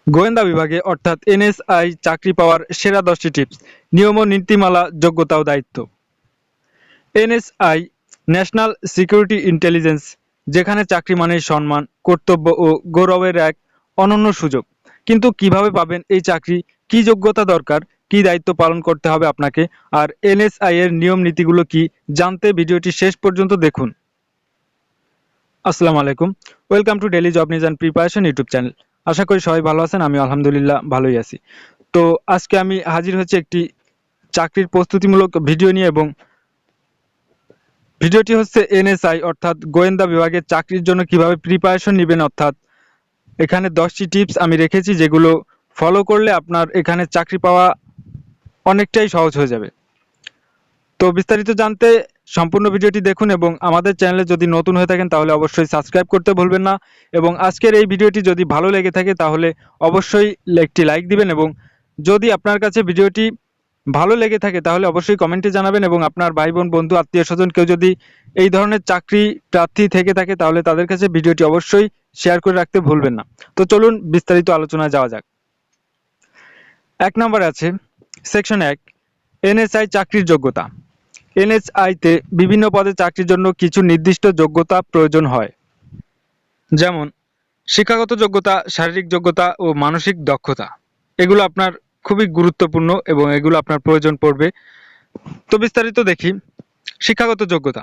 গোয়েন্দা বিভাগে অর্থাৎ এনএসআই চাকরি পাওয়ার সেরা 10টি টিপস, নিয়ম ও নীতিমালা, যোগ্যতা ও দায়িত্ব। এনএসআই ন্যাশনাল সিকিউরিটি ইন্টেলিজেন্স, যেখানে চাকরি মানেই সম্মান, কর্তব্য ও গৌরবের এক অনন্য সুযোগ। কিন্তু কিভাবে পাবেন এই চাকরি, কি যোগ্যতা দরকার, কি দায়িত্ব পালন করতে হবে আপনাকে, আর এনএসআই এর নিয়ম নীতিগুলো কি, জানতে ভিডিওটি শেষ পর্যন্ত দেখুন। আসসালামু আলাইকুম, welcome to daily job news and preparation YouTube channel. আশা করি সবাই ভালো আছেন, আমি আলহামদুলিল্লাহ ভালোই আছি। তো আজকে আমি হাজির হচ্ছি একটি চাকরির প্রস্তুতিমূলক ভিডিও নিয়ে, এবং ভিডিওটি হচ্ছে এনএসআই অর্থাৎ গোয়েন্দা বিভাগের চাকরির জন্য কিভাবে প্রিপারেশন নেবেন। অর্থাৎ এখানে 10টি টিপস আমি রেখেছি, যেগুলো ফলো করলে আপনার এখানে চাকরি পাওয়া অনেকটাই সহজ হয়ে যাবে। তো বিস্তারিত জানতে সম্পূর্ণ ভিডিওটি দেখুন, এবং আমাদের চ্যানেলে যদি নতুন হয়ে থাকেন তাহলে অবশ্যই সাবস্ক্রাইব করতে ভুলবেন না। এবং আজকের এই ভিডিওটি যদি ভালো লেগে থাকে তাহলে অবশ্যই একটি লাইক দিবেন, এবং যদি আপনার কাছে ভিডিওটি ভালো লেগে থাকে তাহলে অবশ্যই কমেন্টে জানাবেন। এবং আপনার ভাই বোন, বন্ধু, আত্মীয় স্বজন কেউ যদি এই ধরনের চাকরি প্রার্থী থেকে থাকে তাহলে তাদের কাছে ভিডিওটি অবশ্যই শেয়ার করে রাখতে ভুলবেন না। তো চলুন বিস্তারিত আলোচনায় যাওয়া যাক। 1 নম্বরে আছে সেকশন 1, এনএসআই চাকরির যোগ্যতা। এনএসআইতে বিভিন্ন পদে চাকরির জন্য কিছু নির্দিষ্ট যোগ্যতা প্রয়োজন হয়, যেমন শিক্ষাগত যোগ্যতা, শারীরিক যোগ্যতা ও মানসিক দক্ষতা। এগুলো আপনার খুবই গুরুত্বপূর্ণ এবং এগুলো আপনার প্রয়োজন পড়বে। তো বিস্তারিত দেখি। শিক্ষাগত যোগ্যতা,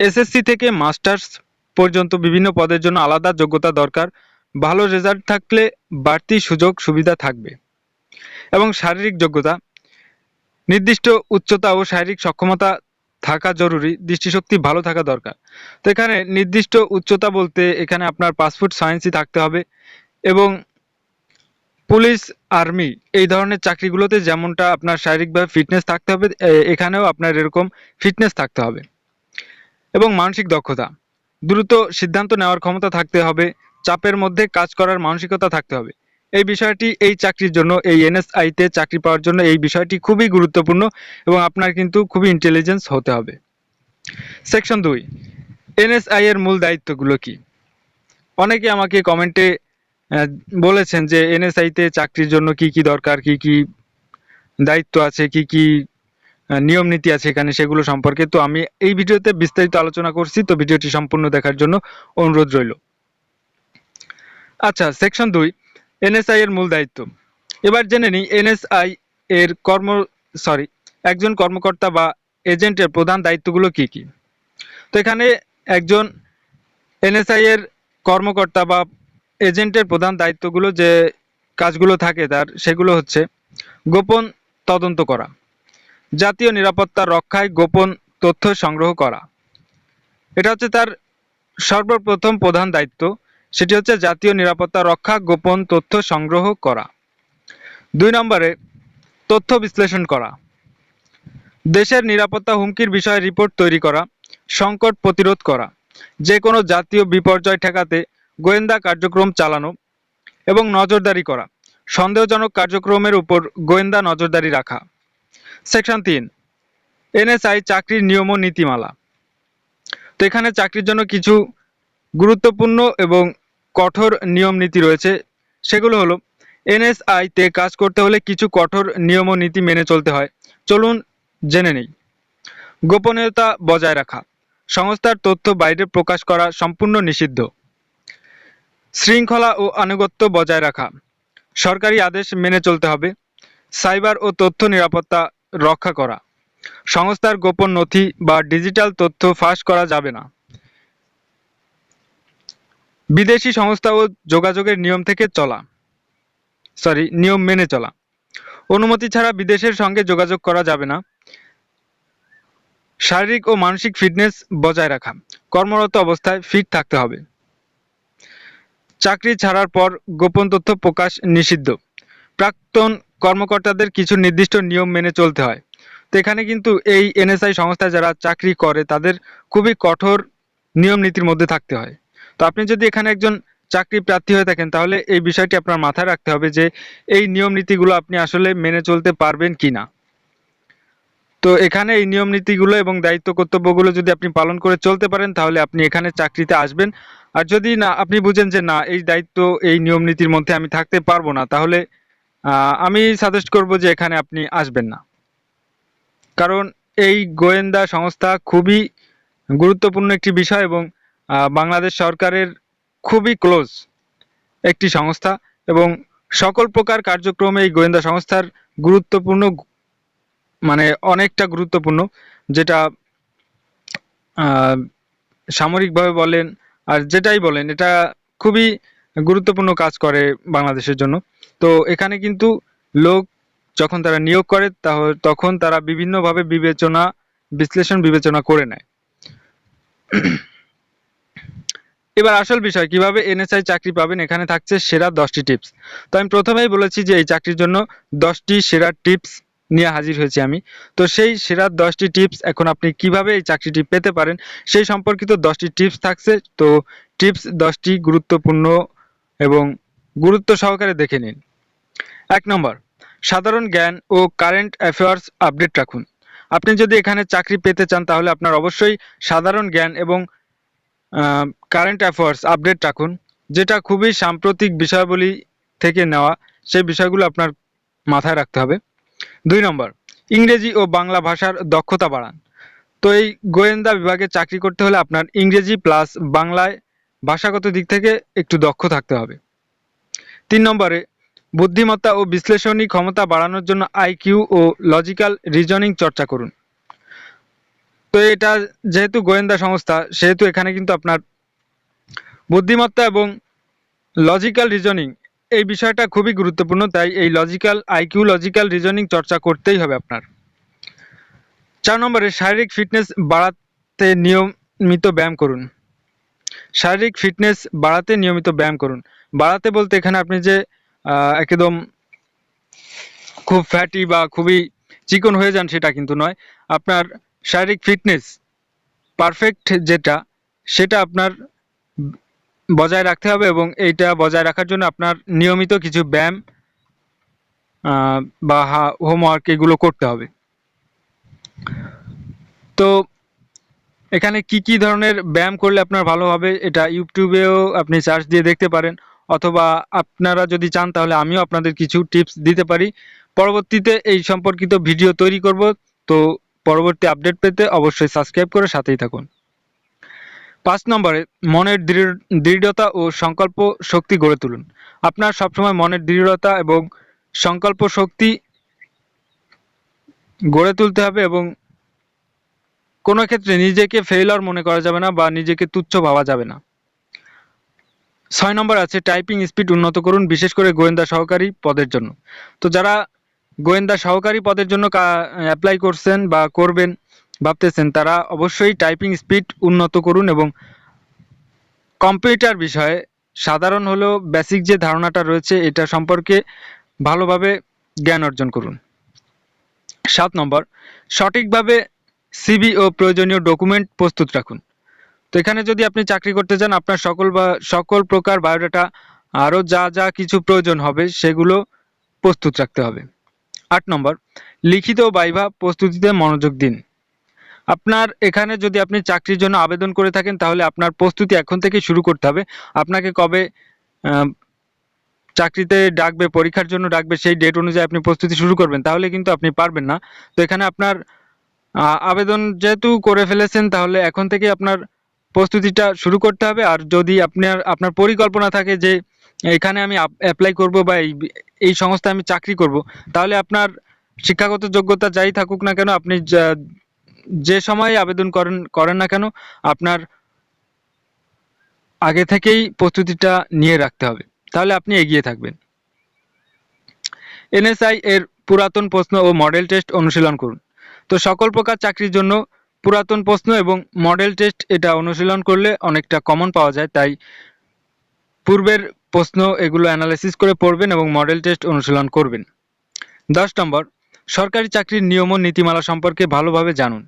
এসএসসি থেকে মাস্টার্স পর্যন্ত বিভিন্ন পদের জন্য আলাদা যোগ্যতা দরকার। ভালো রেজাল্ট থাকলে বাড়তি সুযোগ সুবিধা থাকবে। এবং শারীরিক যোগ্যতা, নির্দিষ্ট উচ্চতা ও শারীরিক সক্ষমতা থাকা জরুরি, দৃষ্টিশক্তি ভালো থাকা দরকার। তো এখানে নির্দিষ্ট উচ্চতা বলতে এখানে আপনার 5 ফুট 6 ইঞ্চি থাকতে হবে। এবং পুলিশ, আর্মি এই ধরনের চাকরিগুলোতে যেমনটা আপনার শারীরিকভাবে ফিটনেস থাকতে হবে, এখানেও আপনার এরকম ফিটনেস থাকতে হবে। এবং মানসিক দক্ষতা, দ্রুত সিদ্ধান্ত নেওয়ার ক্ষমতা থাকতে হবে, চাপের মধ্যে কাজ করার মানসিকতা থাকতে হবে। এই বিষয়টি এই চাকরির জন্য, এই এনএসআইতে চাকরি পাওয়ার জন্য এই বিষয়টি খুবই গুরুত্বপূর্ণ, এবং আপনার কিন্তু খুবই ইন্টেলিজেন্স হতে হবে। সেকশন 2, এনএসআই এর মূল দায়িত্বগুলো কি। অনেকে আমাকে কমেন্টে বলেছেন যে এনএসআইতে চাকরির জন্য কি কি দরকার, কি কি দায়িত্ব আছে, কি কি নিয়ম নীতি আছে এখানে, সেগুলো সম্পর্কে। তো আমি এই ভিডিওতে বিস্তারিত আলোচনা করছি, তো ভিডিওটি সম্পূর্ণ দেখার জন্য অনুরোধ রইল। আচ্ছা, সেকশন 2, এনএসআই এর মূল দায়িত্ব। এবার জেনে নিই এনএসআই এর একজন কর্মকর্তা বা এজেন্টের প্রধান দায়িত্বগুলো কি কি। তো এখানে একজন এনএসআই এর কর্মকর্তা বা এজেন্টের প্রধান দায়িত্বগুলো, যে কাজগুলো থাকে তার, সেগুলো হচ্ছে গোপন তদন্ত করা, জাতীয় নিরাপত্তা রক্ষায় গোপন তথ্য সংগ্রহ করা। এটা হচ্ছে তার সর্বপ্রথম প্রধান দায়িত্ব, সেটি হচ্ছে জাতীয় নিরাপত্তা রক্ষা, গোপন তথ্য সংগ্রহ করা। 2 নম্বরে তথ্য বিশ্লেষণ করা, দেশের নিরাপত্তা হুমকির বিষয়ে রিপোর্ট তৈরি করা, সংকট প্রতিরোধ করা, যে কোনো জাতীয় বিপর্যয় ঠেকাতে গোয়েন্দা কার্যক্রম চালানো এবং নজরদারি করা, সন্দেহজনক কার্যক্রমের উপর গোয়েন্দা নজরদারি রাখা। সেকশন 3, এনএসআই চাকরির নিয়ম ও নীতিমালা। তো এখানে চাকরির জন্য কিছু গুরুত্বপূর্ণ এবং কঠোর নিয়ম নীতি রয়েছে। সেগুলো হলো, এনএসআইতে কাজ করতে হলে কিছু কঠোর নিয়ম ও নীতি মেনে চলতে হয়। চলুন জেনে নেই। গোপনীয়তা বজায় রাখা, সংস্থার তথ্য বাইরে প্রকাশ করা সম্পূর্ণ নিষিদ্ধ। শৃঙ্খলা ও আনুগত্য বজায় রাখা, সরকারি আদেশ মেনে চলতে হবে। সাইবার ও তথ্য নিরাপত্তা রক্ষা করা, সংস্থার গোপন নথি বা ডিজিটাল তথ্য ফাঁস করা যাবে না। বিদেশি সংস্থা ও যোগাযোগের নিয়ম মেনে চলা, অনুমতি ছাড়া বিদেশের সঙ্গে যোগাযোগ করা যাবে না। শারীরিক ও মানসিক ফিটনেস বজায় রাখা, কর্মরত অবস্থায় ফিট থাকতে হবে। চাকরি ছাড়ার পর গোপন তথ্য প্রকাশ নিষিদ্ধ। প্রাক্তন কর্মকর্তাদের কিছু নির্দিষ্ট নিয়ম মেনে চলতে হয়। তো এখানে কিন্তু এই এনএসআই সংস্থায় যারা চাকরি করে তাদের খুবই কঠোর নিয়ম নীতির মধ্যে থাকতে হয়। তো আপনি যদি এখানে একজন চাকরি প্রার্থী হয়ে থাকেন তাহলে এই বিষয়টি আপনার মাথায় রাখতে হবে যে এই নিয়ম নীতিগুলো আপনি আসলে মেনে চলতে পারবেন কিনা। তো এখানে এই নিয়ম নীতিগুলো এবং দায়িত্ব কর্তব্যগুলো যদি আপনি পালন করে চলতে পারেন তাহলে আপনি এখানে চাকরিতে আসবেন। আর যদি না আপনি বুঝেন যে না এই দায়িত্ব এই নিয়ম নীতির মধ্যে আমি থাকতে পারবো না, তাহলে আমি সাজেস্ট করব যে এখানে আপনি আসবেন না। কারণ এই গোয়েন্দা সংস্থা খুবই গুরুত্বপূর্ণ একটি বিষয় এবং বাংলাদেশ সরকারের খুবই ক্লোজ একটি সংস্থা এবং সকল প্রকার কার্যক্রমে এই গোয়েন্দা সংস্থার গুরুত্বপূর্ণ, মানে অনেকটা গুরুত্বপূর্ণ, যেটা সামরিকভাবে বলেন আর যেটাই বলেন এটা খুবই গুরুত্বপূর্ণ কাজ করে বাংলাদেশের জন্য। তো এখানে কিন্তু লোক যখন তারা নিয়োগ করে তখন তারা বিভিন্নভাবে বিশ্লেষণ বিবেচনা করে নেয়। এবার আসল বিষয় কিভাবে এনএসআই চাকরি পাবেন, এখানে থাকছে সেরা 10টি টিপস। তো আমি প্রথমেই বলেছি যে এই চাকরির জন্য 10টি সেরা টিপস নিয়ে হাজির হয়েছি আমি। তো সেই সেরা 10টি টিপস এখন আপনি কিভাবে এই চাকরিটি পেতে পারেন সেই সম্পর্কিত 10টি টিপস থাকছে। তো টিপস 10টি গুরুত্বপূর্ণ এবং গুরুত্ব সহকারে দেখে নিন। 1 নম্বর, সাধারণ জ্ঞান ও কারেন্ট অ্যাফেয়ার্স আপডেট রাখুন। আপনি যদি এখানে চাকরি পেতে চান তাহলে আপনার অবশ্যই সাধারণ জ্ঞান এবং কারেন্ট অ্যাফেয়ার্স আপডেট রাখুন, যেটা খুবই সাম্প্রতিক বিষয়াবলী থেকে নেওয়া, সেই বিষয়গুলো আপনার মাথায় রাখতে হবে। 2 নম্বর, ইংরেজি ও বাংলা ভাষার দক্ষতা বাড়ান। তো এই গোয়েন্দা বিভাগে চাকরি করতে হলে আপনার ইংরেজি প্লাস বাংলায় ভাষাগত দিক থেকে একটু দক্ষ থাকতে হবে। 3 নম্বরে, বুদ্ধিমত্তা ও বিশ্লেষণী ক্ষমতা বাড়ানোর জন্য আইকিউ ও লজিক্যাল রিজনিং চর্চা করুন। তো এটা যেহেতু গোয়েন্দা সংস্থা সেহেতু এখানে কিন্তু আপনার বুদ্ধিমত্তা এবং লজিক্যাল রিজনিং এই বিষয়টা খুবই গুরুত্বপূর্ণ, তাই এই লজিক্যাল রিজনিং চর্চা করতেই হবে আপনার। 4 নম্বরে, শারীরিক ফিটনেস বাড়াতে নিয়মিত ব্যায়াম করুন। শারীরিক ফিটনেস বাড়াতে নিয়মিত ব্যায়াম করুন। বাড়াতে বলতে এখানে আপনি যে একদম খুব ফ্যাটি বা খুবই চিকন হয়ে যান সেটা কিন্তু নয়। আপনার শারীরিক ফিটনেস পারফেক্ট যেটা সেটা আপনার বজায় রাখতে হবে এবং এইটা বজায় রাখার জন্য আপনার নিয়মিত কিছু ব্যায়াম বা হোমওয়ার্ক এগুলো করতে হবে। তো এখানে কি কি ধরনের ব্যায়াম করলে আপনার ভালো হবে এটা ইউটিউবেও আপনি সার্চ দিয়ে দেখতে পারেন, অথবা আপনারা যদি চান তাহলে আমিও আপনাদের কিছু টিপস দিতে পারি। পরবর্তীতে এই সম্পর্কিত ভিডিও তৈরি করব। তো পরবর্তী আপডেট পেতে অবশ্যই সাবস্ক্রাইব করে সাথেই থাকুন। 5 নম্বরে, মনের দৃঢ়তা ও সংকল্প শক্তি গড়ে তুলুন। আপনার সবসময় মনের দৃঢ়তা এবং সংকল্প শক্তি গড়ে তুলতে হবে এবং কোনো ক্ষেত্রে নিজেকে ফেইলার মনে করা যাবে না বা নিজেকে তুচ্ছ ভাবা যাবে না। 6 নম্বর আছে টাইপিং স্পিড উন্নত করুন, বিশেষ করে গোয়েন্দা সহকারী পদের জন্য। তো যারা গোয়েন্দা সহকারী পদের জন্য অ্যাপ্লাই করছেন বা করবেন ভাবতেছেন তারা অবশ্যই টাইপিং স্পিড উন্নত করুন এবং কম্পিউটার বিষয়ে সাধারণ হলেও বেসিক যে ধারণাটা রয়েছে এটা সম্পর্কে ভালোভাবে জ্ঞান অর্জন করুন। 7 নম্বর, সঠিকভাবে সিভি ও প্রয়োজনীয় ডকুমেন্ট প্রস্তুত রাখুন। তো এখানে যদি আপনি চাকরি করতে চান আপনার সকল প্রকার বায়োডাটা আরও যা যা কিছু প্রয়োজন হবে সেগুলো প্রস্তুত রাখতে হবে। 8 নম্বর, লিখিত ও ভাইভা প্রস্তুতিতে মনোযোগ দিন। আপনার এখানে যদি আপনি চাকরির জন্য আবেদন করে থাকেন তাহলে আপনার প্রস্তুতি এখন থেকে শুরু করতে হবে। আপনাকে কবে চাকরিতে ডাকবে, পরীক্ষার জন্য ডাকবে, সেই ডেট অনুযায়ী আপনি প্রস্তুতি শুরু করবেন, তাহলে কিন্তু আপনি পারবেন না। তো এখানে আপনার আবেদন যেহেতু করে ফেলেছেন তাহলে এখন থেকে আপনার প্রস্তুতিটা শুরু করতে হবে। আর যদি আপনার পরিকল্পনা থাকে যে এখানে আমি অ্যাপ্লাই করব বা এই সংস্থায় আমি চাকরি করব, তাহলে আপনার শিক্ষাগত যোগ্যতা যাই থাকুক না কেন, আপনি যে সময় আবেদন করেন না কেন, আপনার আগে থেকেই প্রস্তুতিটা নিয়ে রাখতে হবে, তাহলে আপনি এগিয়ে থাকবেন। এনএসআই এর পুরাতন প্রশ্ন ও মডেল টেস্ট অনুশীলন করুন। তো সকল প্রকার চাকরির জন্য পুরাতন প্রশ্ন এবং মডেল টেস্ট এটা অনুশীলন করলে অনেকটা কমন পাওয়া যায়, তাই পূর্বের প্রশ্ন এগুলো অ্যানালাইসিস করে পড়বেন এবং মডেল টেস্ট অনুশীলন করবেন। 10 নম্বর, সরকারি চাকরির নিয়ম ও নীতিমালা সম্পর্কে ভালোভাবে জানুন।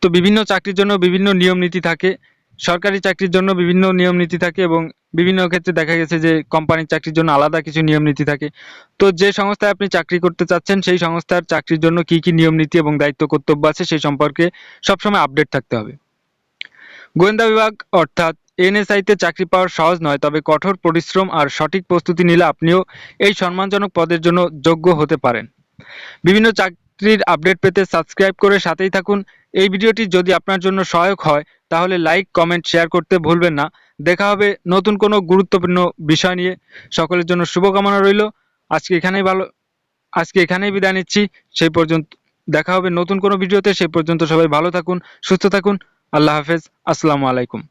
তো বিভিন্ন চাকরির জন্য বিভিন্ন নিয়ম নীতি থাকে, সরকারি চাকরির জন্য বিভিন্ন নিয়ম নীতি থাকে এবং বিভিন্ন ক্ষেত্রে দেখা গেছে যে কোম্পানির চাকরির জন্য আলাদা কিছু নিয়ম নীতি থাকে। তো যে সংস্থায় আপনি চাকরি করতে চাচ্ছেন সেই সংস্থার চাকরির জন্য কি কি নিয়ম নীতি এবং দায়িত্ব কর্তব্য আছে সেই সম্পর্কে সবসময় আপডেট থাকতে হবে। গোয়েন্দা বিভাগ অর্থাৎ এনএসআইতে চাকরি পাওয়ার সহজ নয়, তবে কঠোর পরিশ্রম আর সঠিক প্রস্তুতি নিলে আপনিও এই সম্মানজনক পদের জন্য যোগ্য হতে পারেন। বিভিন্ন চাকরির আপডেট পেতে সাবস্ক্রাইব করে সাথেই থাকুন। এই ভিডিওটি যদি আপনার জন্য সহায়ক হয় তাহলে লাইক, কমেন্ট, শেয়ার করতে ভুলবেন না। দেখা হবে নতুন কোনো গুরুত্বপূর্ণ বিষয় নিয়ে। সকলের জন্য শুভকামনা রইল। আজকে এখানেই বিদায় নিচ্ছি। সেই পর্যন্ত দেখা হবে নতুন কোনো ভিডিওতে। সেই পর্যন্ত সবাই ভালো থাকুন, সুস্থ থাকুন। আল্লাহ হাফেজ। আসসালামু আলাইকুম।